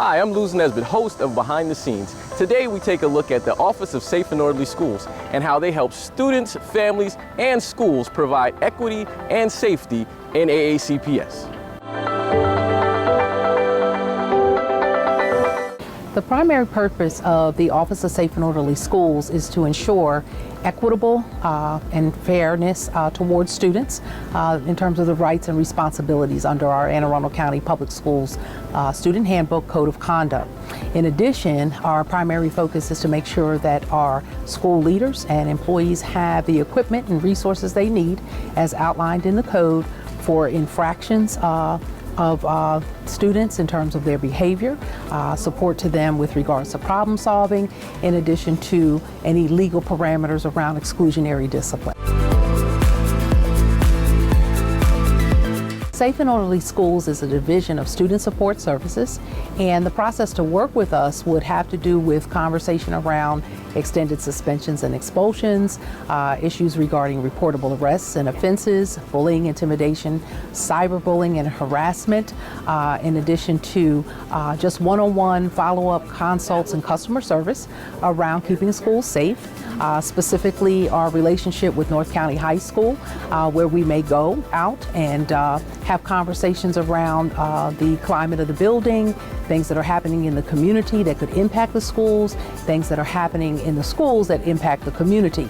Hi, I'm Luz Nesbitt, host of Behind the Scenes. Today we take a look at the Office of Safe and Orderly Schools and how they help students, families, and schools provide equity and safety in AACPS. The primary purpose of the Office of Safe and Orderly Schools is to ensure equitable and fairness towards students in terms of the rights and responsibilities under our Anne Arundel County Public Schools Student Handbook Code of Conduct. In addition, our primary focus is to make sure that our school leaders and employees have the equipment and resources they need as outlined in the code for infractions of students in terms of their behavior, support to them with regards to problem solving, in addition to any legal parameters around exclusionary discipline. Safe and Orderly Schools is a division of Student Support Services, and the process to work with us would have to do with conversation around extended suspensions and expulsions, issues regarding reportable arrests and offenses, bullying, intimidation, cyberbullying and harassment, in addition to just one-on-one follow-up consults and customer service around keeping schools safe, specifically our relationship with North County High School, where we may go out and have conversations around the climate of the building, things that are happening in the community that could impact the schools, things that are happening in the schools that impact the community.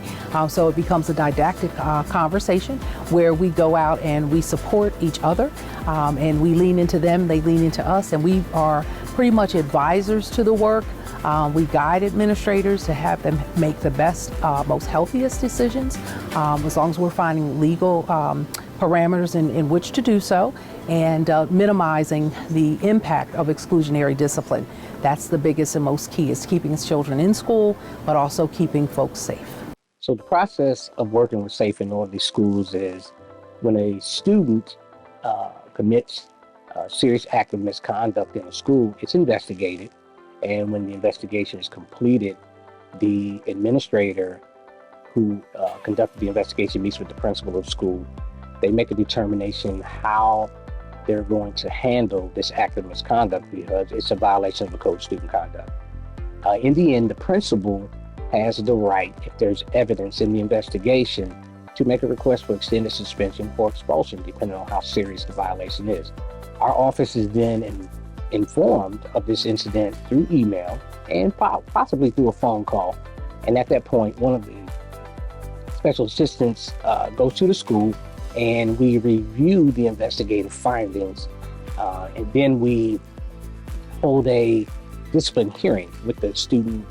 So it becomes a didactic conversation where we go out and we support each other and we lean into them, they lean into us, and we are pretty much advisors to the work. We guide administrators to have them make the best, most healthiest decisions, as long as we're finding legal parameters in which to do so, and minimizing the impact of exclusionary discipline. That's the biggest and most key, is keeping children in school, but also keeping folks safe. So the process of working with Safe and Orderly Schools is when a student commits serious act of misconduct in a school, it's investigated. And when the investigation is completed, the administrator who conducted the investigation meets with the principal of the school. They make a determination how they're going to handle this act of misconduct because it's a violation of the Code of Student Conduct. In the end, the principal has the right, if there's evidence in the investigation, to make a request for extended suspension or expulsion, depending on how serious the violation is. Our office is then informed of this incident through email and possibly through a phone call. And at that point, one of the special assistants goes to the school and we review the investigative findings. And then we hold a discipline hearing with the student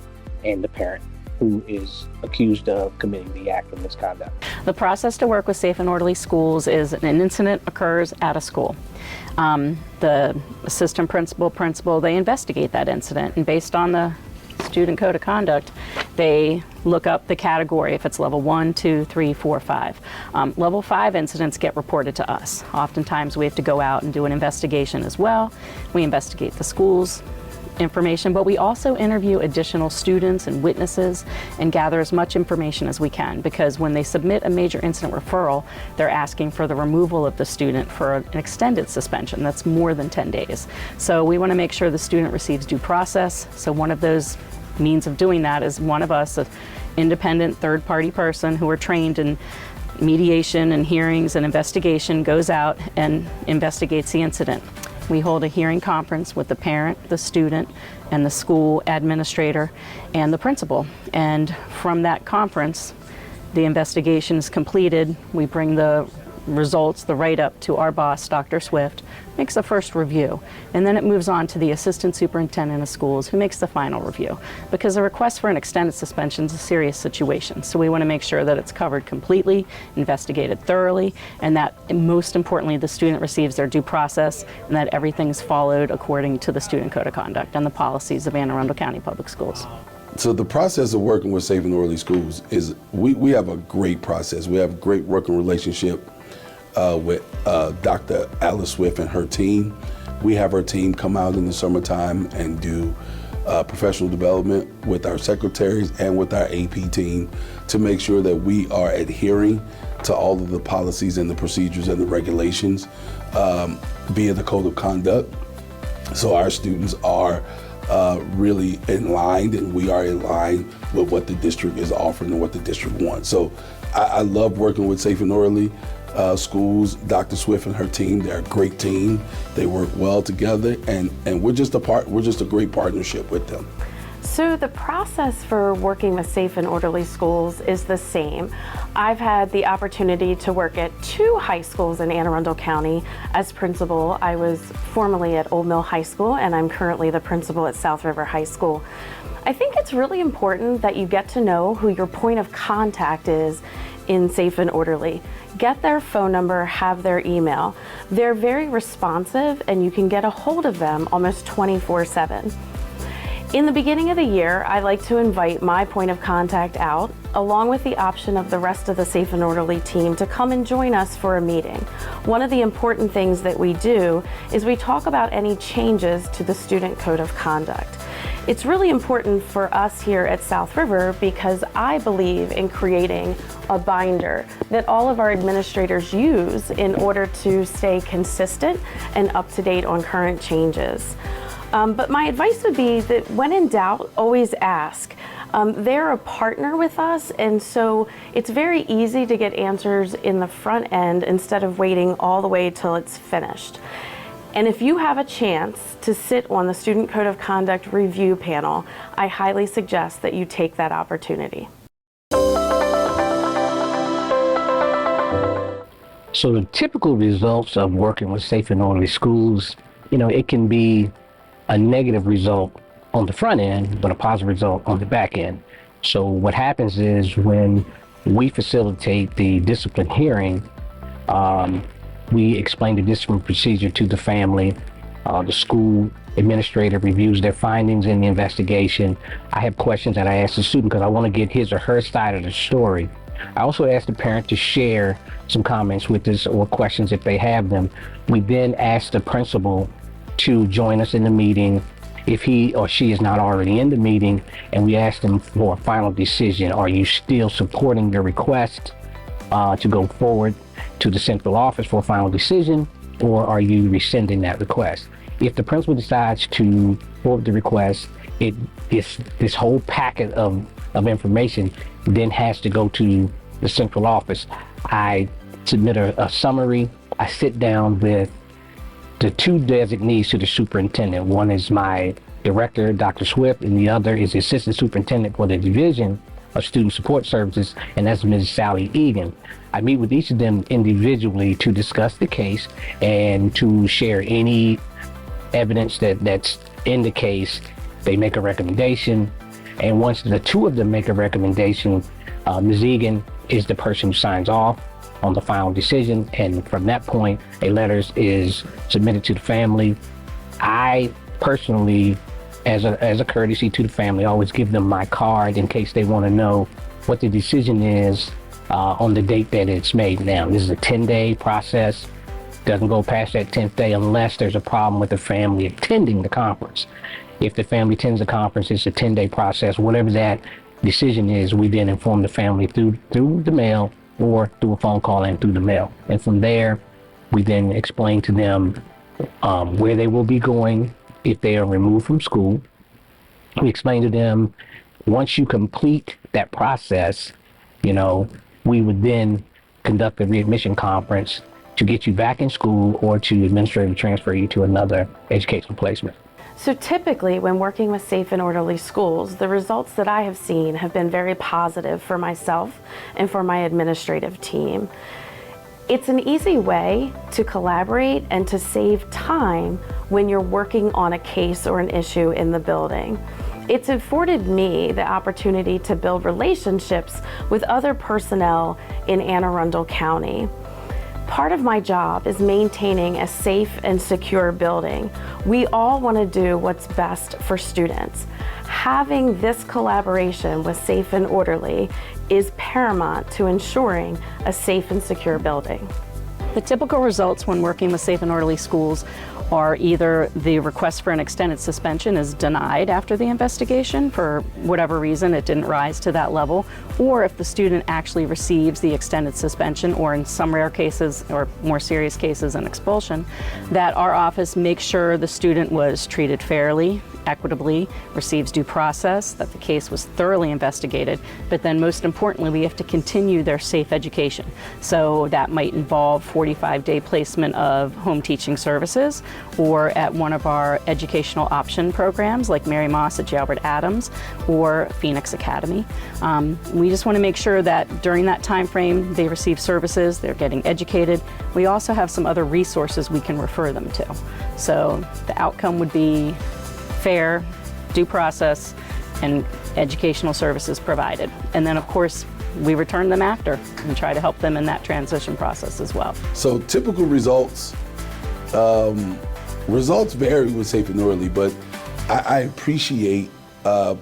and the parent who is accused of committing the act of misconduct. The process to work with Safe and Orderly Schools is an incident occurs at a school. The assistant principal, they investigate that incident, and based on the student code of conduct, they look up the category if it's level 1, 2, 3, 4, 5. Level 5 incidents get reported to us. Oftentimes we have to go out and do an investigation as well. We investigate the school's information, but we also interview additional students and witnesses and gather as much information as we can, because when they submit a major incident referral, they're asking for the removal of the student for an extended suspension that's more than 10 days. So we want to make sure the student receives due process. So one of those means of doing that is one of us, an independent third-party person who are trained in mediation and hearings and investigation, goes out and investigates the incident. We hold a hearing conference with the parent, the student, and the school administrator and the principal. And from that conference, the investigation is completed. We bring the results, the write-up, to our boss, Dr. Swift, makes the first review, and then it moves on to the assistant superintendent of schools, who makes the final review, because a request for an extended suspension is a serious situation. So we want to make sure that it's covered completely, investigated thoroughly, and that, most importantly, the student receives their due process, and that everything's followed according to the student code of conduct and the policies of Anne Arundel County Public Schools. So the process of working with Safe and Orderly Schools is, we have a great process. We have a great working relationship with Dr. Alice Swift and her team. We have our team come out in the summertime and do professional development with our secretaries and with our AP team to make sure that we are adhering to all of the policies and the procedures and the regulations via the Code of Conduct. So our students are really in line, and we are in line with what the district is offering and what the district wants. So I love working with Safe and Orderly Schools. Dr. Swift and her team, they're a great team. They work well together, and we're just a great partnership with them. So the process for working with Safe and Orderly Schools is the same. I've had the opportunity to work at 2 high schools in Anne Arundel County as principal. I was formerly at Old Mill High School, and I'm currently the principal at South River High School. I think it's really important that you get to know who your point of contact is in Safe and Orderly. Get their phone number, have their email. They're very responsive, and you can get a hold of them almost 24/7. In the beginning of the year, I like to invite my point of contact out, along with the option of the rest of the Safe and Orderly team to come and join us for a meeting. One of the important things that we do is we talk about any changes to the Student Code of Conduct. It's really important for us here at South River because I believe in creating a binder that all of our administrators use in order to stay consistent and up to date on current changes. But my advice would be that when in doubt, always ask. They're a partner with us, and so it's very easy to get answers in the front end instead of waiting all the way till it's finished. And if you have a chance to sit on the Student Code of Conduct review panel, I highly suggest that you take that opportunity. So the typical results of working with Safe and Orderly Schools, it can be a negative result on the front end, but a positive result on the back end. So what happens is when we facilitate the discipline hearing, we explain the discipline procedure to the family. The school administrator reviews their findings in the investigation. I have questions that I ask the student because I want to get his or her side of the story. I also ask the parent to share some comments with us or questions if they have them. We then ask the principal to join us in the meeting if he or she is not already in the meeting, and we ask them for a final decision. Are you still supporting your request to go forward to the central office for a final decision, or are you rescinding that request? If the principal decides to forward the request, this whole packet of information then has to go to the central office. I submit a summary. I sit down with the 2 designees to the superintendent. One is my director, Dr. Swift, and the other is the assistant superintendent for the Division of Student Support Services, and that's Ms. Sally Egan. I meet with each of them individually to discuss the case and to share any evidence that's in the case. They make a recommendation, and once the 2 of them make a recommendation, Ms. Egan is the person who signs off on the final decision, and from that point, a letter is submitted to the family. I personally, as a courtesy to the family, always give them my card in case they want to know what the decision is on the date that it's made. Now, this is a 10-day process. Doesn't go past that 10th day unless there's a problem with the family attending the conference. If the family attends the conference, it's a 10-day process. Whatever that decision is, we then inform the family through the mail or through a phone call and through the mail. And from there, we then explain to them where they will be going if they are removed from school. We explain to them, once you complete that process, we would then conduct a readmission conference to get you back in school or to administratively transfer you to another educational placement. So typically when working with Safe and Orderly Schools, the results that I have seen have been very positive for myself and for my administrative team. It's an easy way to collaborate and to save time when you're working on a case or an issue in the building. It's afforded me the opportunity to build relationships with other personnel in Anne Arundel County. Part of my job is maintaining a safe and secure building. We all want to do what's best for students. Having this collaboration with Safe and Orderly is paramount to ensuring a safe and secure building. The typical results when working with Safe and Orderly Schools are either the request for an extended suspension is denied after the investigation for whatever reason it didn't rise to that level, or if the student actually receives the extended suspension, or in some rare cases or more serious cases an expulsion, that our office makes sure the student was treated fairly, equitably, receives due process, that the case was thoroughly investigated, but then most importantly, we have to continue their safe education. So that might involve 45-day placement of home teaching services, or at one of our educational option programs like Mary Moss at J. Albert Adams or Phoenix Academy. We just want to make sure that during that time frame they receive services, they're getting educated. We also have some other resources we can refer them to. So the outcome would be fair, due process, and educational services provided. And then of course, we return them after and try to help them in that transition process as well. So typical results, results vary with Safe and Orderly, but I appreciate the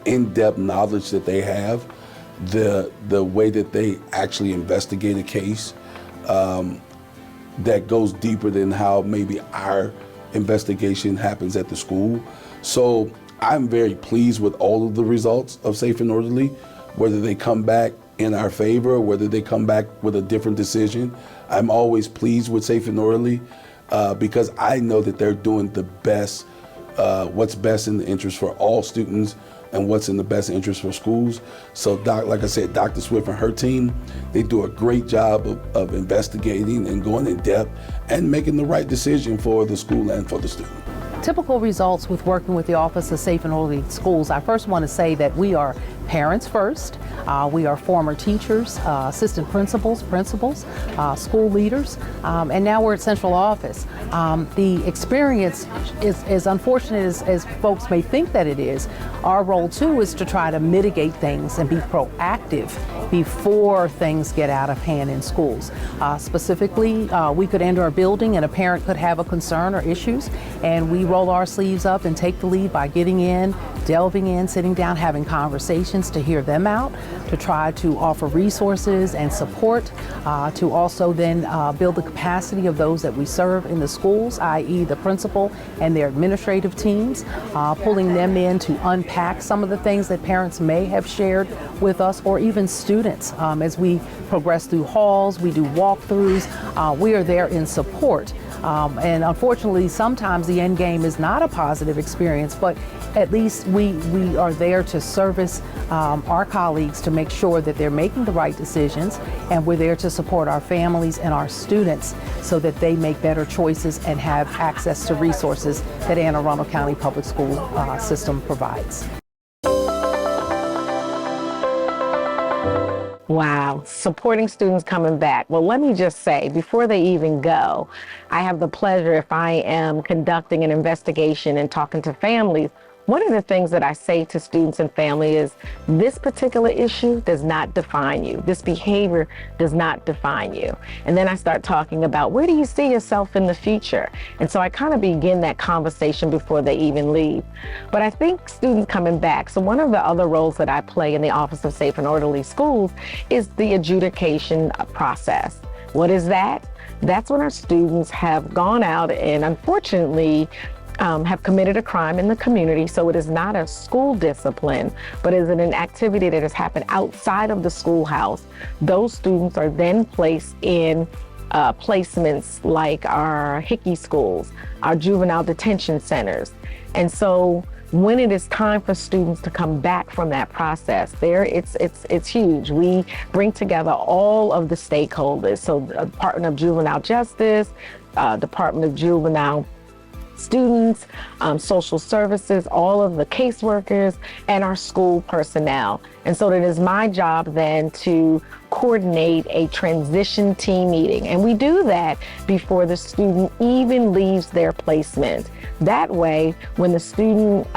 in-depth knowledge that they have, the way that they actually investigate a case that goes deeper than how maybe our investigation happens at the school. So I'm very pleased with all of the results of Safe and Orderly, whether they come back in our favor or whether they come back with a different decision. I'm always pleased with Safe and Orderly because I know that they're doing the best, what's best in the interest for all students and what's in the best interest for schools. So like I said, Dr. Swift and her team, they do a great job of investigating and going in depth and making the right decision for the school and for the student. Typical results with working with the Office of Safe and Orderly Schools, I first want to say that we are parents first. We are former teachers, assistant principals, school leaders, and now we're at central office. The experience is as unfortunate as folks may think that it is. Our role too is to try to mitigate things and be proactive before things get out of hand in schools. Specifically, we could enter a building and a parent could have a concern or issues, and we roll our sleeves up and take the lead by getting in, delving in, sitting down, having conversations to hear them out, to try to offer resources and support, to also then build the capacity of those that we serve in the schools, i.e. the principal and their administrative teams, pulling them in to unpack some of the things that parents may have shared with us, or even students. As we progress through halls, we do walkthroughs, we are there in support. And unfortunately, sometimes the end game is not a positive experience, but at least we are there to service our colleagues to make sure that they're making the right decisions, and we're there to support our families and our students so that they make better choices and have access to resources that Anne Arundel County Public School system provides. Wow, supporting students coming back. Well, let me just say, before they even go, I have the pleasure, if I am conducting an investigation and talking to families, one of the things that I say to students and family is, this particular issue does not define you. This behavior does not define you. And then I start talking about, where do you see yourself in the future? And so I kind of begin that conversation before they even leave. But I think students coming back, so one of the other roles that I play in the Office of Safe and Orderly Schools is the adjudication process. What is that? That's when our students have gone out and unfortunately have committed a crime in the community. So it is not a school discipline, but is an activity that has happened outside of the schoolhouse. Those students are then placed in placements like our Hickey schools, our juvenile detention centers. And so when it is time for students to come back from that process, it's huge. We bring together all of the stakeholders. So the Department of Juvenile Justice, Department of Juvenile students, social services, all of the caseworkers, and our school personnel. And so it is my job then to coordinate a transition team meeting. And we do that before the student even leaves their placement. That way, when the student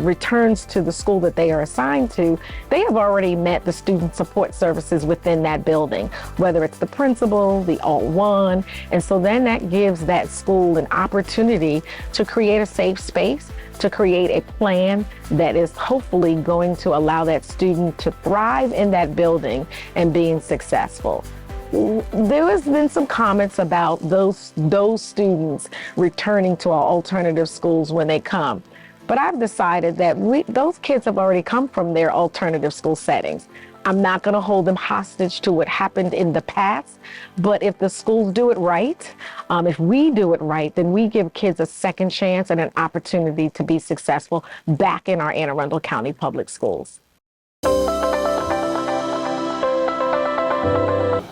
returns to the school that they are assigned to, they have already met the student support services within that building, whether it's the principal, the Alt-1. And so then that gives that school an opportunity to create a safe space, to create a plan that is hopefully going to allow that student to thrive in that building and being successful. There has been some comments about those students returning to our alternative schools when they come. But I've decided that those kids have already come from their alternative school settings. I'm not going to hold them hostage to what happened in the past, but if the schools do it right, if we do it right, then we give kids a second chance and an opportunity to be successful back in our Anne Arundel County Public Schools.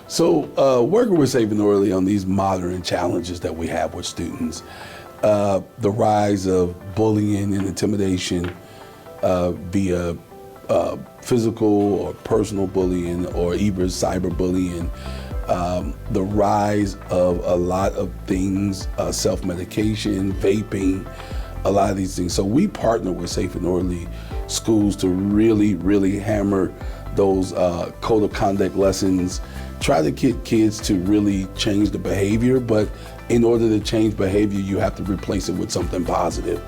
So working with Safe and Orderly on these modern challenges that we have with students, the rise of bullying and intimidation via physical or personal bullying or even cyberbullying, the rise of a lot of things, self-medication, vaping, a lot of these things. So we partner with Safe and Orderly Schools to really hammer those code of conduct lessons, try to get kids to really change the behavior, but in order to change behavior, you have to replace it with something positive.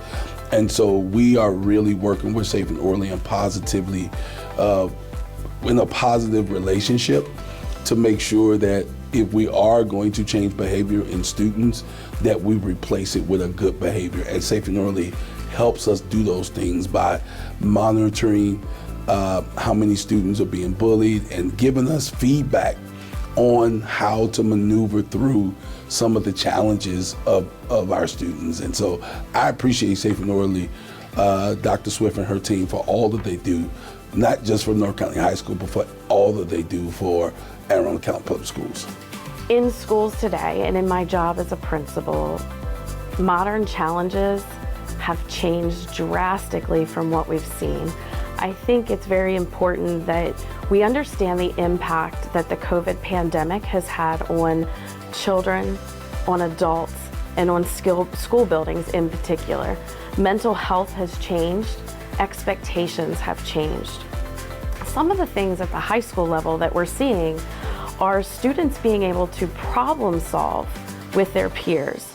And so we are really working with Safe and Orderly and positively in a positive relationship to make sure that if we are going to change behavior in students, that we replace it with a good behavior. And Safe and Orderly helps us do those things by monitoring how many students are being bullied and giving us feedback on how to maneuver through some of the challenges of our students. And so I appreciate Safe and Orderly, Dr. Swift and her team for all that they do, not just for North County High School, but for all that they do for Anne Arundel County Public Schools. In schools today, and in my job as a principal, modern challenges have changed drastically from what we've seen. I think it's very important that we understand the impact that the COVID pandemic has had on children, on adults, and on school buildings in particular. Mental health has changed, expectations have changed. Some of the things at the high school level that we're seeing are students being able to problem solve with their peers.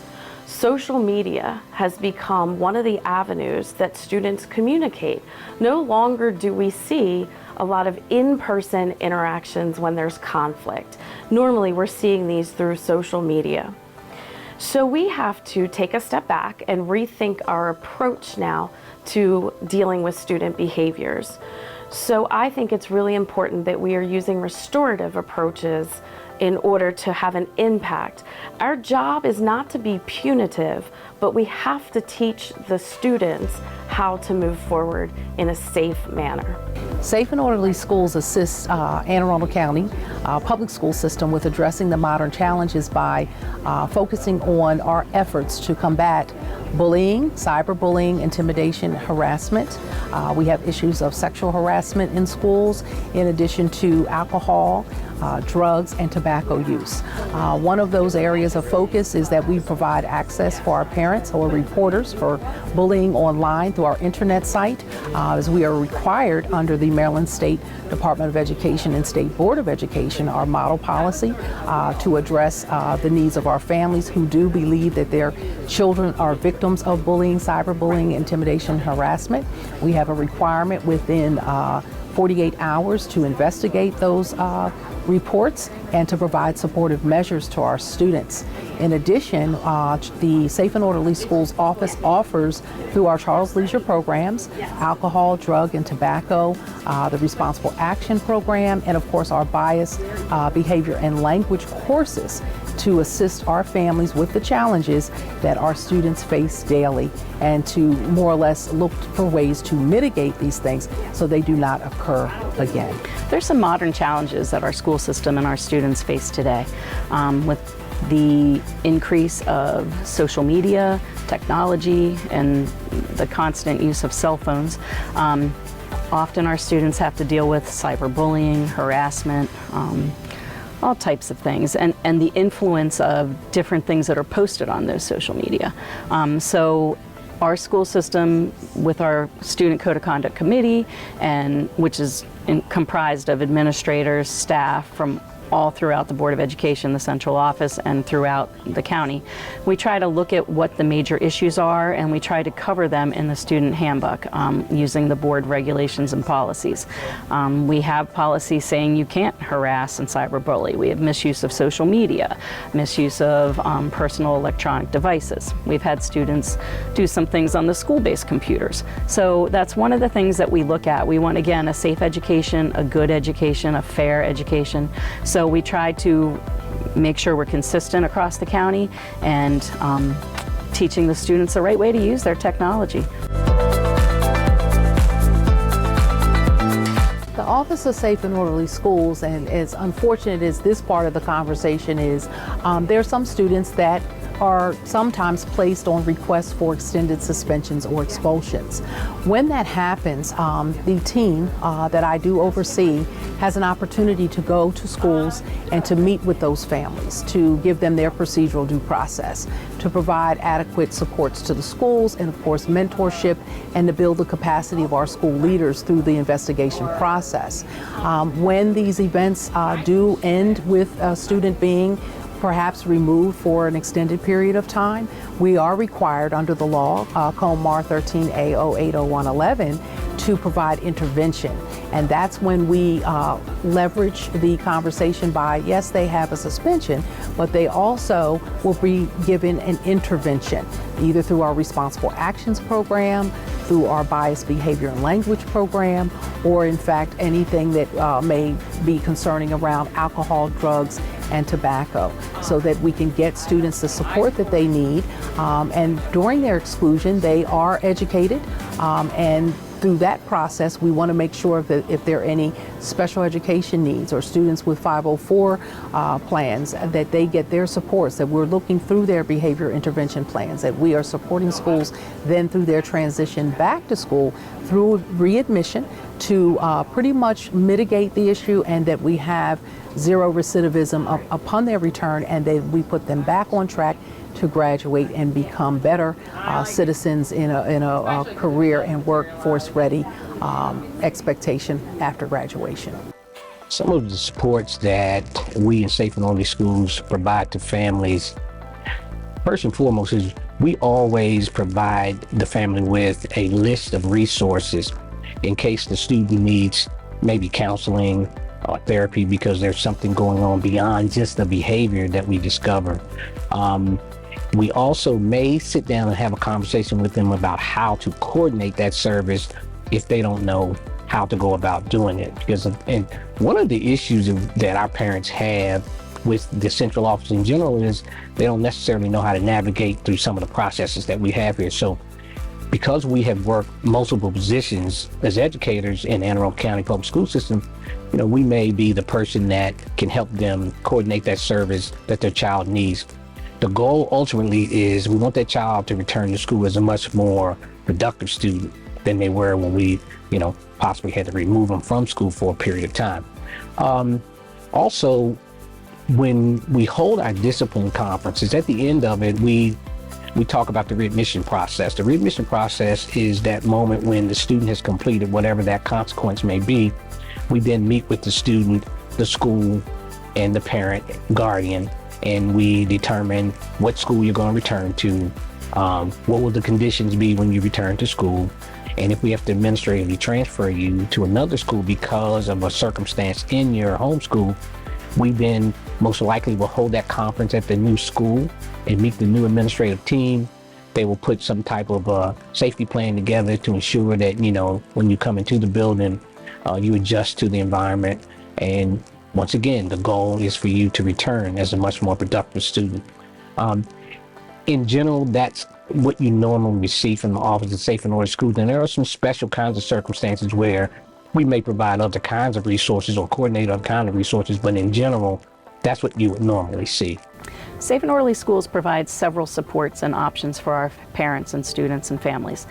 Social media has become one of the avenues that students communicate. No longer do we see a lot of in-person interactions when there's conflict. Normally we're seeing these through social media. So we have to take a step back and rethink our approach now to dealing with student behaviors. So I think it's really important that we are using restorative approaches in order to have an impact. Our job is not to be punitive, but we have to teach the students how to move forward in a safe manner. Safe and Orderly Schools assist Anne Arundel County public school system with addressing the modern challenges by focusing on our efforts to combat bullying, cyberbullying, intimidation, harassment. We have issues of sexual harassment in schools, in addition to alcohol, drugs, and tobacco use. One of those areas of focus is that we provide access for our parents or reporters for bullying online through our internet site, as we are required under the Maryland State Department of Education and State Board of Education, our model policy, to address the needs of our families who do believe that their children are victims of bullying, cyberbullying, intimidation, harassment. We have a requirement within 48 hours to investigate those reports and to provide supportive measures to our students. In addition, the Safe and Orderly Schools office offers, through our Charles Leisure programs, alcohol, drug, and tobacco, the Responsible Action Program, and of course our bias, behavior, and language courses to assist our families with the challenges that our students face daily and to more or less look for ways to mitigate these things so they do not occur again. There's some modern challenges that our school system and our students face today with the increase of social media, technology, and the constant use of cell phones. Often our students have to deal with cyberbullying, harassment, all types of things, and the influence of different things that are posted on those social media. So our school system, with our Student Code of Conduct Committee, and which is comprised of administrators, staff from all throughout the Board of Education, the central office, and throughout the county. We try to look at what the major issues are, and we try to cover them in the student handbook using the board regulations and policies. We have policies saying you can't harass and cyberbully. We have misuse of social media, misuse of personal electronic devices. We've had students do some things on the school-based computers. So that's one of the things that we look at. We want, again, a safe education, a good education, a fair education. So we try to make sure we're consistent across the county and teaching the students the right way to use their technology. The Office of Safe and Orderly Schools, and as unfortunate as this part of the conversation is, there are some students that are sometimes placed on requests for extended suspensions or expulsions. When that happens, the team that I do oversee has an opportunity to go to schools and to meet with those families, to give them their procedural due process, to provide adequate supports to the schools, and of course mentorship, and to build the capacity of our school leaders through the investigation process. When these events do end with a student being perhaps removed for an extended period of time, we are required under the law, COMAR 13A080111, to provide intervention. And that's when we leverage the conversation by, yes, they have a suspension, but they also will be given an intervention, either through our Responsible Actions program, through our Biased Behavior and Language program, or in fact anything that may be concerning around alcohol, drugs, and tobacco, so that we can get students the support that they need. And during their exclusion, they are educated, and through that process, we want to make sure that if there are any special education needs or students with 504 plans, that they get their supports, that we're looking through their behavior intervention plans, that we are supporting schools then through their transition back to school through readmission to pretty much mitigate the issue, and that we have zero recidivism upon their return, and then we put them back on track to graduate and become better citizens in a career and workforce ready expectation after graduation. Some of the supports that we in Safe and Orderly Schools provide to families, first and foremost, is we always provide the family with a list of resources in case the student needs maybe counseling or therapy because there's something going on beyond just the behavior that we discover. We also may sit down and have a conversation with them about how to coordinate that service if they don't know how to go about doing it. Because and one of the issues that our parents have with the central office in general is they don't necessarily know how to navigate through some of the processes that we have here. So because we have worked multiple positions as educators in Anne Arundel County Public School System, you know, we may be the person that can help them coordinate that service that their child needs. The goal ultimately is we want that child to return to school as a much more productive student than they were when we, you know, possibly had to remove them from school for a period of time. Also, when we hold our discipline conferences, at the end of it, we talk about the readmission process. The readmission process is that moment when the student has completed whatever that consequence may be. We then meet with the student, the school, and the parent, guardian, and we determine what school you're going to return to, what will the conditions be when you return to school, and if we have to administratively transfer you to another school because of a circumstance in your home school, we then most likely will hold that conference at the new school and meet the new administrative team. They will put some type of safety plan together to ensure that, you know, when you come into the building, you adjust to the environment. And once again, the goal is for you to return as a much more productive student. In general, that's what you normally receive from the Office of Safe and Orderly Schools. And there are some special kinds of circumstances where we may provide other kinds of resources or coordinate other kinds of resources, but in general, that's what you would normally see. Safe and Orderly Schools provides several supports and options for our parents and students and families.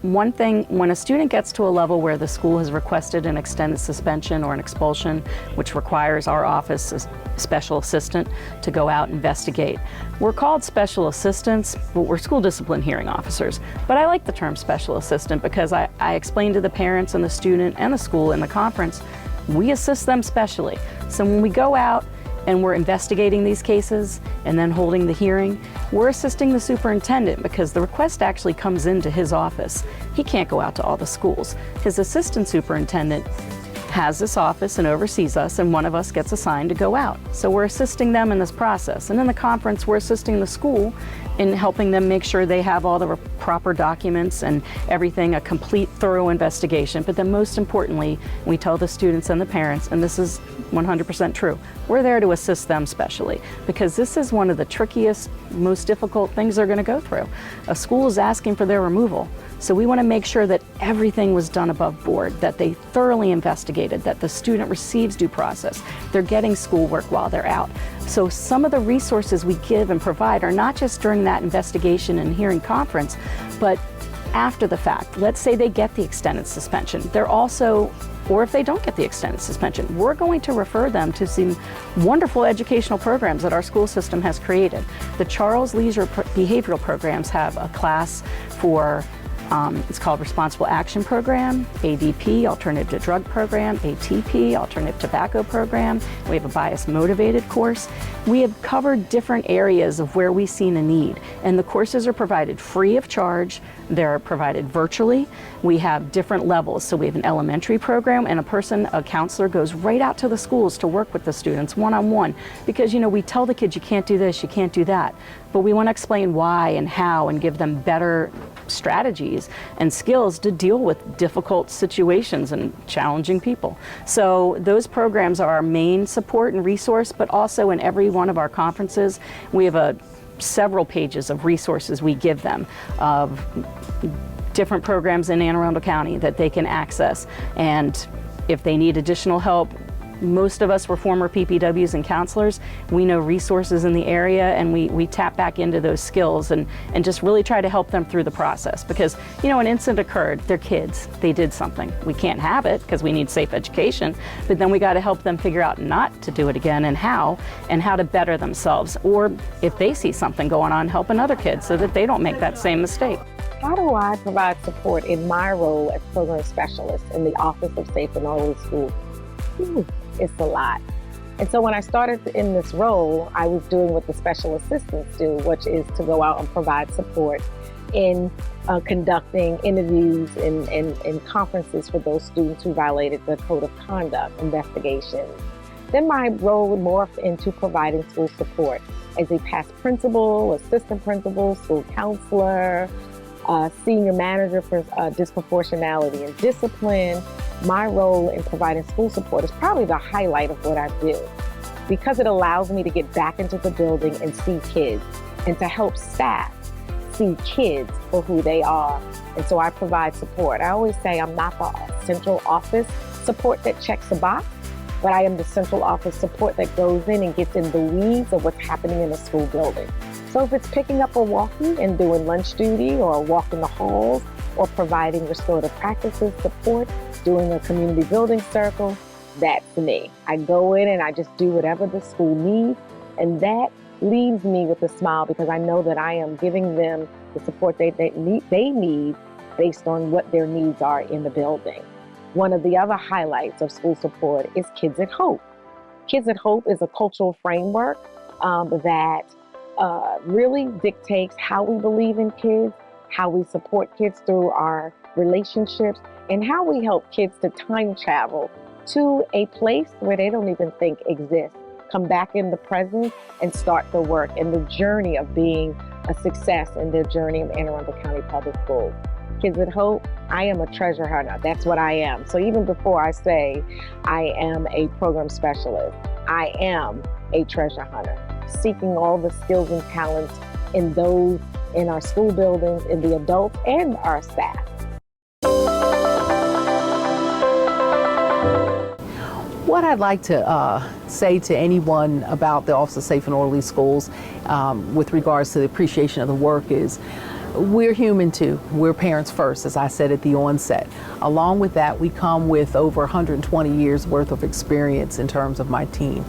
One thing, when a student gets to a level where the school has requested an extended suspension or an expulsion, which requires our office special assistant to go out and investigate. We're called special assistants, but we're school discipline hearing officers. But I like the term special assistant because I explain to the parents and the student and the school in the conference, we assist them specially. So when we go out and we're investigating these cases and then holding the hearing, we're assisting the superintendent because the request actually comes into his office. He can't go out to all the schools. His assistant superintendent has this office and oversees us, and one of us gets assigned to go out. So we're assisting them in this process. And in the conference, we're assisting the school in helping them make sure they have all the proper documents and everything, a complete, thorough investigation. But then most importantly, we tell the students and the parents, and this is 100% true, we're there to assist them specially, because this is one of the trickiest, most difficult things they're going to go through. A school is asking for their removal. So we want to make sure that everything was done above board, that they thoroughly investigated, that the student receives due process, they're getting schoolwork while they're out. So some of the resources we give and provide are not just during that investigation and hearing conference, but after the fact. Let's say they get the extended suspension. They're also, or if they don't get the extended suspension, we're going to refer them to some wonderful educational programs that our school system has created. The Charles Leisure Behavioral Programs have a class for it's called Responsible Action Program, ADP, Alternative to Drug Program, ATP, Alternative Tobacco Program. We have a Bias Motivated course. We have covered different areas of where we've seen a need, and the courses are provided free of charge. They're provided virtually. We have different levels. So we have an elementary program, and a counselor goes right out to the schools to work with the students one-on-one, because we tell the kids you can't do this, you can't do that, but we want to explain why and how and give them better strategies and skills to deal with difficult situations and challenging people. So those programs are our main support and resource, but also in every one of our conferences, we have several pages of resources we give them of different programs in Anne Arundel County that they can access. And if they need additional help, most of us were former PPWs and counselors. We know resources in the area, and we tap back into those skills and just really try to help them through the process. Because, an incident occurred, they're kids, they did something. We can't have it because we need safe education, but then we got to help them figure out not to do it again and how to better themselves. Or if they see something going on, help another kid so that they don't make that same mistake. How do I provide support in my role as program specialist in the Office of Safe and Orderly Schools? It's a lot. And so when I started in this role, I was doing what the special assistants do, which is to go out and provide support in conducting interviews and conferences for those students who violated the code of conduct, investigations. Then my role morphed into providing school support as a past principal, assistant principal, school counselor, senior manager for disproportionality and discipline. My role in providing school support is probably the highlight of what I do, because it allows me to get back into the building and see kids, and to help staff see kids for who they are. And so I provide support. I always say I'm not the central office support that checks a box, but I am the central office support that goes in and gets in the weeds of what's happening in the school building. So if it's picking up a walkie and doing lunch duty, or walking the halls, or providing restorative practices support, doing a community building circle, that's me. I go in and I just do whatever the school needs, and that leaves me with a smile, because I know that I am giving them the support they need based on what their needs are in the building. One of the other highlights of school support is Kids at Hope. Kids at Hope is a cultural framework that really dictates how we believe in kids, how we support kids through our relationships, and how we help kids to time travel to a place where they don't even think exists, come back in the present and start the work and the journey of being a success in their journey in Anne Arundel County Public Schools. Kids at Hope, I am a treasure hunter. That's what I am. So even before I say I am a program specialist, I am a treasure hunter, seeking all the skills and talents in those in our school buildings, in the adults and our staff. What I'd like to say to anyone about the Office of Safe and Orderly Schools with regards to the appreciation of the work is, we're human too. We're parents first, as I said at the onset. Along with that, we come with over 120 years worth of experience in terms of my team.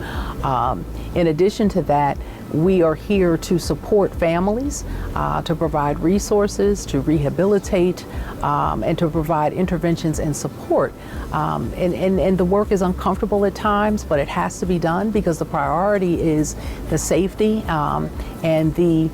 In addition to that, we are here to support families, to provide resources, to rehabilitate, and to provide interventions and support. And the work is uncomfortable at times, but it has to be done because the priority is the safety and the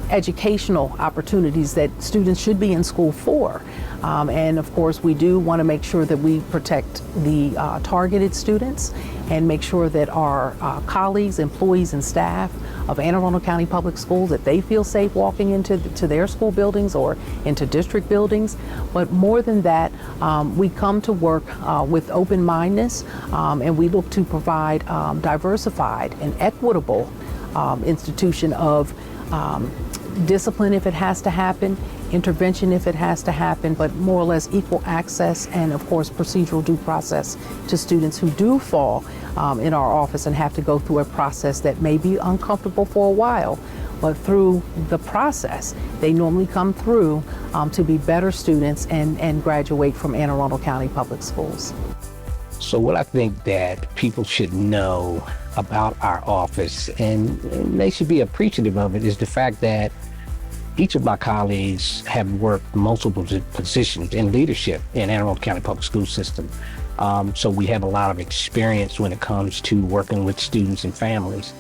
educational opportunities that students should be in school for. And of course, we do want to make sure that we protect the targeted students and make sure that our colleagues, employees, and staff of Anne Arundel County Public Schools, that they feel safe walking into their school buildings or into district buildings. But more than that, we come to work with open-mindedness, and we look to provide diversified and equitable institution of discipline if it has to happen, intervention if it has to happen, but more or less equal access and of course procedural due process to students who do fall in our office and have to go through a process that may be uncomfortable for a while, but through the process they normally come through to be better students and graduate from Anne Arundel County Public Schools. So what I think that people should know about our office, and they should be appreciative of it, is the fact that each of my colleagues have worked multiple positions in leadership in Anne Arundel County Public School System. So we have a lot of experience when it comes to working with students and families.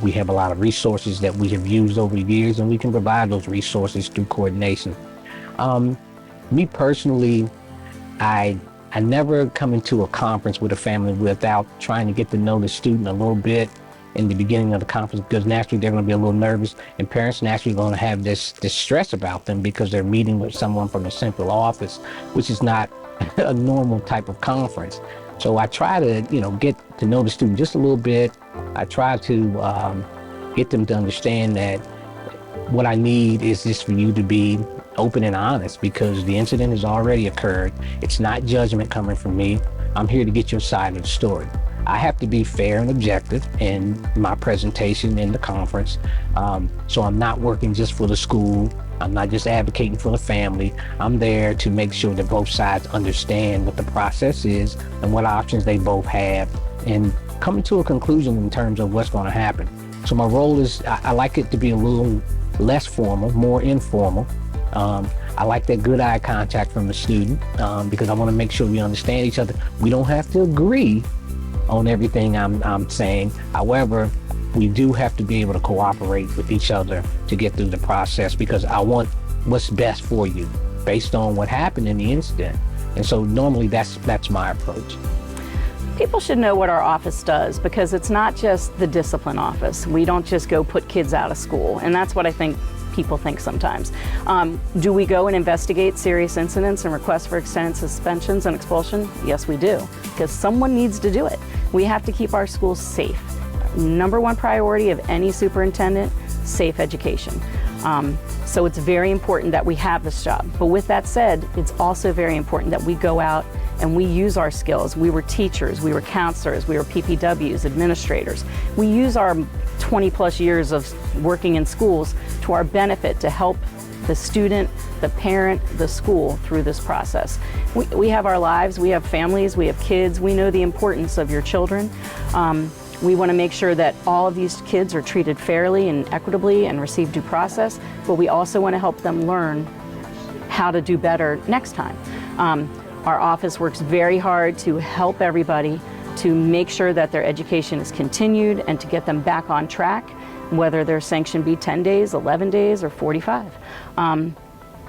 We have a lot of resources that we have used over the years, and we can provide those resources through coordination. Me personally, I never come into a conference with a family without trying to get to know the student a little bit in the beginning of the conference, because naturally they're going to be a little nervous, and parents naturally going to have this stress about them because they're meeting with someone from the central office, which is not a normal type of conference. So I try to, get to know the student just a little bit. I try to get them to understand that what I need is just for you to be open and honest, because the incident has already occurred. It's not judgment coming from me. I'm here to get your side of the story. I have to be fair and objective in my presentation in the conference. So I'm not working just for the school. I'm not just advocating for the family. I'm there to make sure that both sides understand what the process is and what options they both have, and coming to a conclusion in terms of what's going to happen. So my role is, I like it to be a little less formal, more informal. I like that good eye contact from the student because I want to make sure we understand each other. We don't have to agree on everything I'm saying. However, we do have to be able to cooperate with each other to get through the process, because I want what's best for you based on what happened in the incident. And so normally that's my approach. People should know what our office does, because it's not just the discipline office. We don't just go put kids out of school, and that's what I think people think sometimes. Do we go and investigate serious incidents and requests for extended suspensions and expulsion? Yes, we do, because someone needs to do it. We have to keep our schools safe. Number one priority of any superintendent, safe education. So it's very important that we have this job. But with that said, it's also very important that we go out and we use our skills. We were teachers, we were counselors, we were PPWs, administrators. We use our 20 plus years of working in schools to our benefit to help the student, the parent, the school through this process. We have our lives, we have families, we have kids. We know the importance of your children. We want to make sure that all of these kids are treated fairly and equitably and receive due process, but we also want to help them learn how to do better next time. Our office works very hard to help everybody to make sure that their education is continued and to get them back on track, whether their sanction be 10 days, 11 days, or 45.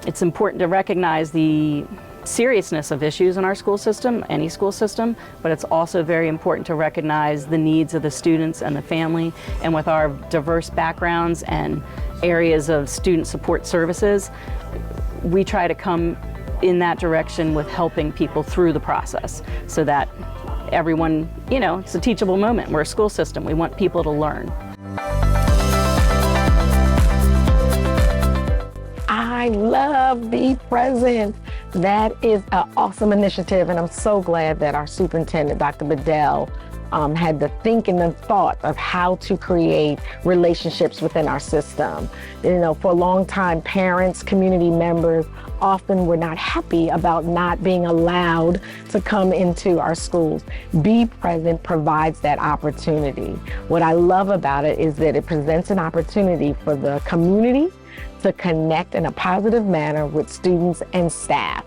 It's important to recognize the seriousness of issues in our school system, any school system, but it's also very important to recognize the needs of the students and the family. And with our diverse backgrounds and areas of student support services, we try to come in that direction with helping people through the process so that everyone, it's a teachable moment. We're a school system. We want people to learn. I love Be Present. That is an awesome initiative, and I'm so glad that our superintendent, Dr. Bedell, had the thinking and thought of how to create relationships within our system. You know, for a long time, parents, community members often were not happy about not being allowed to come into our schools. Be Present provides that opportunity. What I love about it is that it presents an opportunity for the community to connect in a positive manner with students and staff.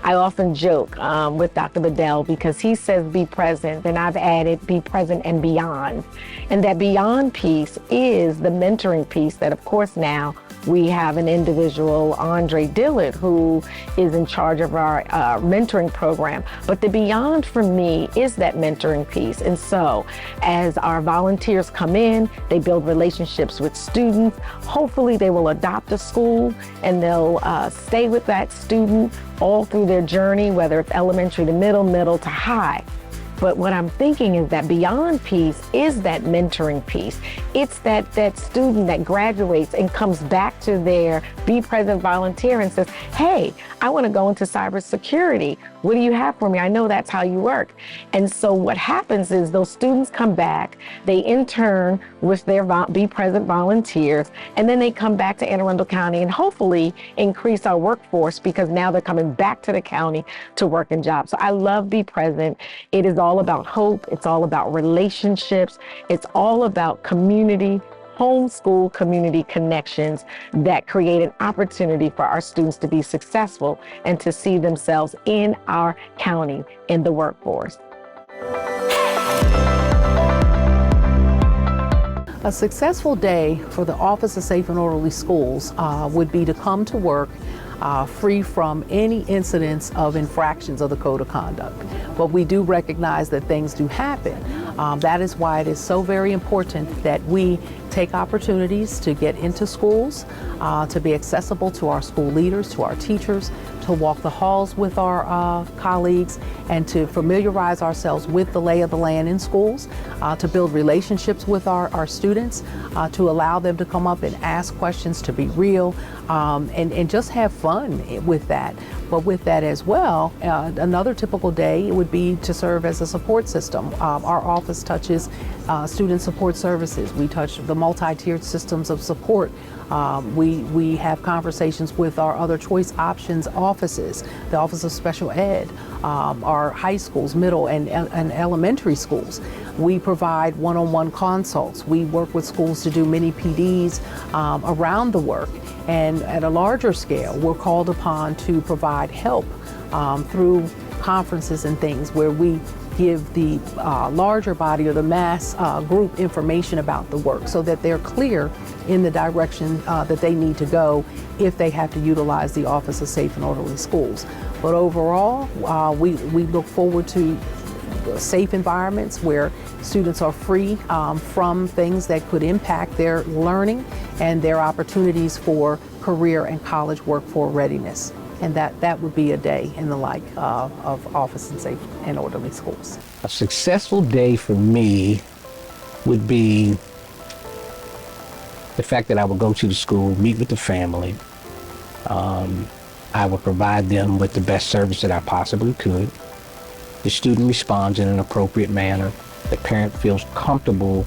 I often joke with Dr. Bedell because he says be present, and I've added be present and beyond. And that beyond piece is the mentoring piece that, of course, now we have an individual, Andre Dillard, who is in charge of our mentoring program. But the beyond for me is that mentoring piece. And so as our volunteers come in, they build relationships with students. Hopefully they will adopt a school and they'll stay with that student all through their journey, whether it's elementary to middle to high. But what I'm thinking is that beyond piece is that mentoring piece. It's that student that graduates and comes back to their Be Present volunteer and says, hey, I want to go into cybersecurity. What do you have for me? I know that's how you work. And so what happens is those students come back, they intern with their Be Present volunteers, and then they come back to Anne Arundel County and hopefully increase our workforce because now they're coming back to the county to work in jobs. So I love Be Present. It is all about hope. It's all about relationships. It's all about community, homeschool community connections that create an opportunity for our students to be successful and to see themselves in our county in the workforce. A successful day for the Office of Safe and Orderly Schools would be to come to work free from any incidents of infractions of the Code of Conduct. But we do recognize that things do happen. That is why it is so very important that we take opportunities to get into schools, to be accessible to our school leaders, to our teachers, to walk the halls with our colleagues, and to familiarize ourselves with the lay of the land in schools, to build relationships with our students, to allow them to come up and ask questions, to be real, and just have fun with that. But with that as well, another typical day would be to serve as a support system. Our office touches student support services. We touch the multi-tiered systems of support. We have conversations with our other choice options offices, the Office of Special Ed, our high schools, middle and elementary schools. We provide one-on-one consults. We work with schools to do mini PDs around the work. And at a larger scale, we're called upon to provide help through conferences and things where we give the larger body or the mass group information about the work so that they're clear in the direction that they need to go if they have to utilize the Office of Safe and Orderly Schools. But overall, we look forward to safe environments where students are free from things that could impact their learning and their opportunities for career and college work for readiness. And that would be a day in the life of Office of Safe and Orderly Schools. A successful day for me would be the fact that I would go to the school, meet with the family. I would provide them with the best service that I possibly could. The student responds in an appropriate manner. The parent feels comfortable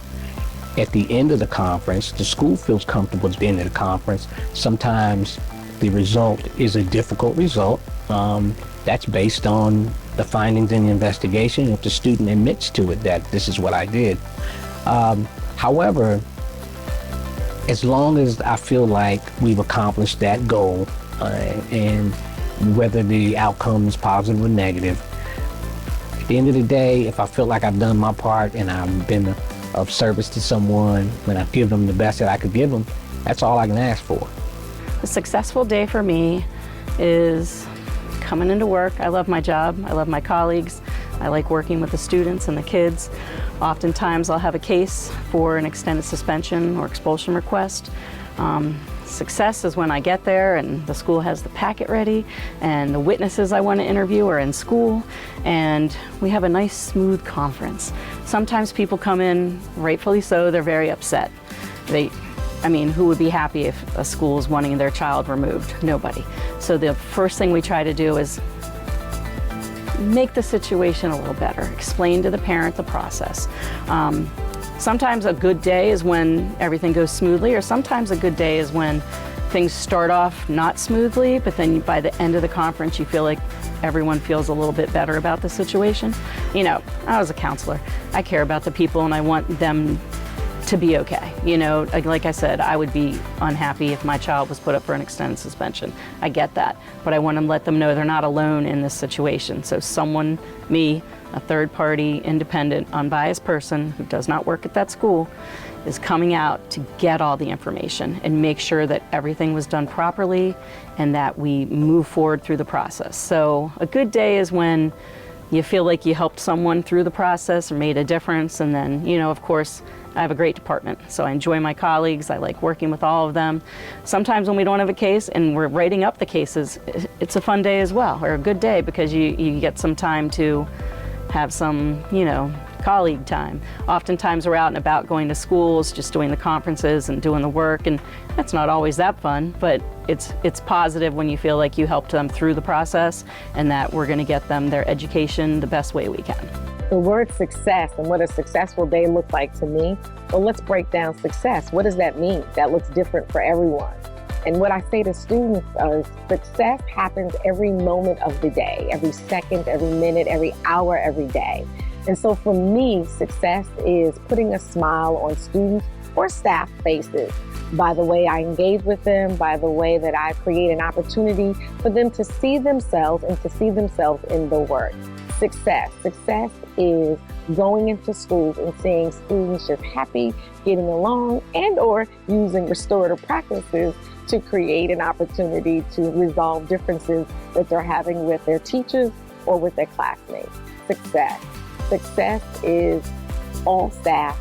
at the end of the conference. The school feels comfortable at the end of the conference. Sometimes the result is a difficult result. That's based on the findings in the investigation. If the student admits to it that this is what I did. However, as long as I feel like we've accomplished that goal, and whether the outcome is positive or negative, at the end of the day, if I feel like I've done my part and I've been of service to someone, and I've given them the best that I could give them, that's all I can ask for. A successful day for me is coming into work. I love my job. I love my colleagues. I like working with the students and the kids. Oftentimes I'll have a case for an extended suspension or expulsion request. Success is when I get there and the school has the packet ready and the witnesses I want to interview are in school and we have a nice smooth conference. Sometimes people come in, rightfully so, they're very upset. Who would be happy if a school is wanting their child removed? Nobody. So the first thing we try to do is make the situation a little better. Explain to the parent the process. Sometimes a good day is when everything goes smoothly, or sometimes a good day is when things start off not smoothly, but then by the end of the conference you feel like everyone feels a little bit better about the situation. You know, I was a counselor. I care about the people and I want them to be okay. You know, like I said, I would be unhappy if my child was put up for an extended suspension. I get that, but I want to let them know they're not alone in this situation. So someone, me, a third party, independent, unbiased person who does not work at that school is coming out to get all the information and make sure that everything was done properly and that we move forward through the process. So a good day is when you feel like you helped someone through the process or made a difference. And then, you know, of course, I have a great department, so I enjoy my colleagues. I like working with all of them. Sometimes when we don't have a case and we're writing up the cases, it's a fun day as well, or a good day, because you get some time to have some, you know, colleague time. Oftentimes we're out and about going to schools, just doing the conferences and doing the work, and that's not always that fun, but it's positive when you feel like you helped them through the process and that we're going to get them their education the best way we can. The word success and what a successful day looks like to me, well, let's break down success. What does that mean? That looks different for everyone. And what I say to students is success happens every moment of the day, every second, every minute, every hour, every day. And so for me, success is putting a smile on students or staff faces by the way I engage with them, by the way that I create an opportunity for them to see themselves and to see themselves in the work. Success is going into schools and seeing students just happy, getting along, and or using restorative practices to create an opportunity to resolve differences that they're having with their teachers or with their classmates. Success is all staff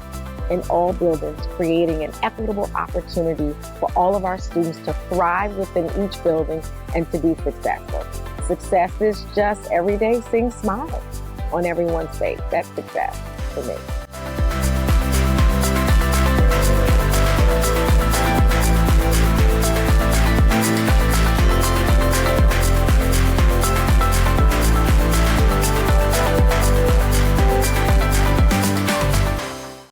in all buildings, creating an equitable opportunity for all of our students to thrive within each building and to be successful. Success is just every day seeing smiles on everyone's face. That's success for me.